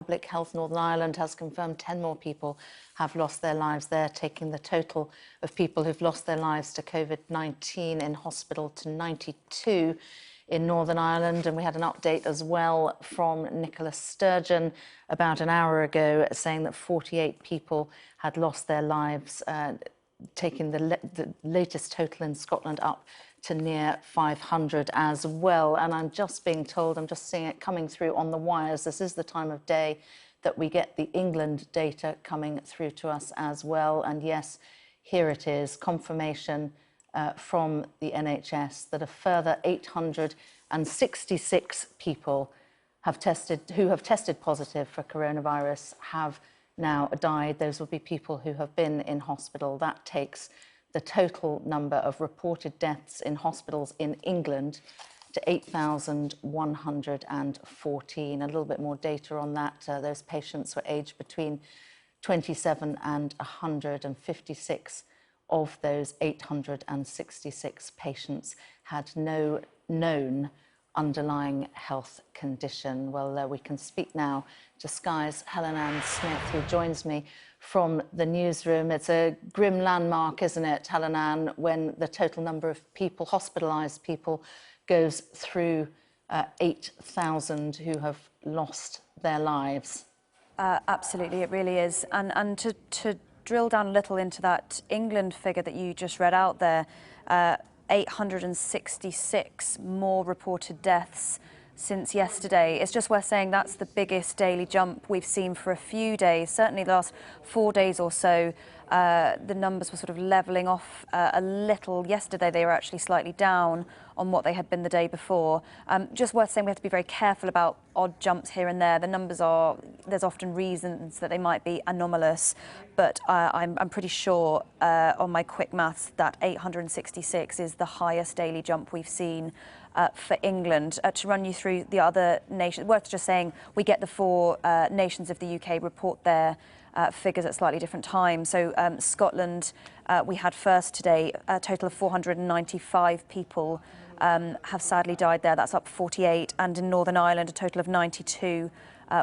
Public Health Northern Ireland has confirmed 10 more people have lost their lives there, taking the total of people who've lost their lives to COVID-19 in hospital to 92 in Northern Ireland. And we had an update as well from Nicola Sturgeon about an hour ago saying that 48 people had lost their lives, taking the latest total in Scotland up to near 500 as well. And I'm just being told, I'm just seeing it coming through on the wires, this is the time of day that we get the England data coming through to us as well. And yes, here it is, confirmation from the NHS that a further 866 people who have tested positive for coronavirus have now died. Those will be people who have been in hospital. That takes the total number of reported deaths in hospitals in England to 8,114. A little bit more data on that. Those patients were aged between 27 and 156. Of those 866 patients had no known underlying health condition. Well, we can speak now to Sky's Helen-Ann Smith, who joins me from the newsroom. It's a grim landmark, isn't it, Helen-Ann, when the total number of people, hospitalised people, goes through 8,000 who have lost their lives. Absolutely, it really is. And to drill down a little into that England figure that you just read out there, 866 more reported deaths since yesterday. It's just worth saying that's the biggest daily jump we've seen for a few days. Certainly the last 4 days or so, the numbers were sort of levelling off a little. Yesterday they were actually slightly down on what they had been the day before. Just worth saying we have to be very careful about odd jumps here and there. The numbers are, there's often reasons that they might be anomalous, but I'm pretty sure on my quick maths that 866 is the highest daily jump we've seen for England. To run you through the other nations, worth just saying we get the 4 nations of the UK report their figures at slightly different times. So Scotland, we had first today, a total of 495 people have sadly died there. That's up 48. And in Northern Ireland, a total of 92,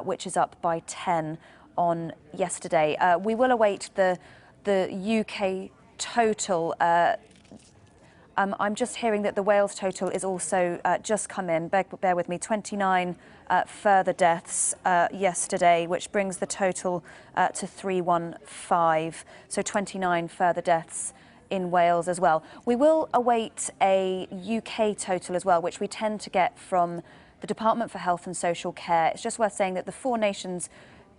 which is up by 10 on yesterday. We will await the UK total. I'm just hearing that the Wales total is also just come in. Bear with me. 29 further deaths yesterday, which brings the total to 315. So 29 further deaths in Wales as well. We will await a UK total as well, which we tend to get from the Department for Health and Social Care. It's just worth saying that the 4 nations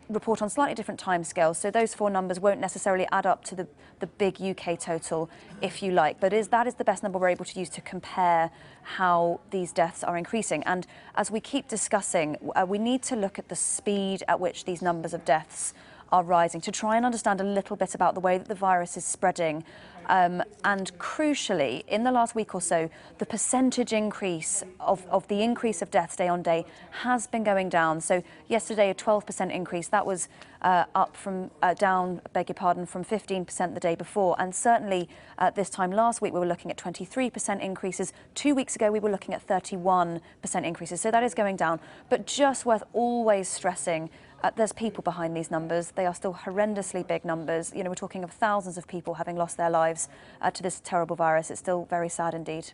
report on slightly different timescales, so those 4 numbers won't necessarily add up to the big UK total, if you like. But that is the best number we're able to use to compare how these deaths are increasing. And as we keep discussing, we need to look at the speed at which these numbers of deaths are rising to try and understand a little bit about the way that the virus is spreading. And crucially, in the last week or so, the percentage increase of the increase of deaths day on day has been going down. So yesterday, a 12% increase. That was up from down, beg your pardon, from 15% the day before. And certainly this time last week, we were looking at 23% increases. 2 weeks ago, we were looking at 31% increases. So that is going down. But just worth always stressing, there's people behind these numbers. They are still horrendously big numbers. You know, we're talking of thousands of people having lost their lives to this terrible virus. It's still very sad indeed.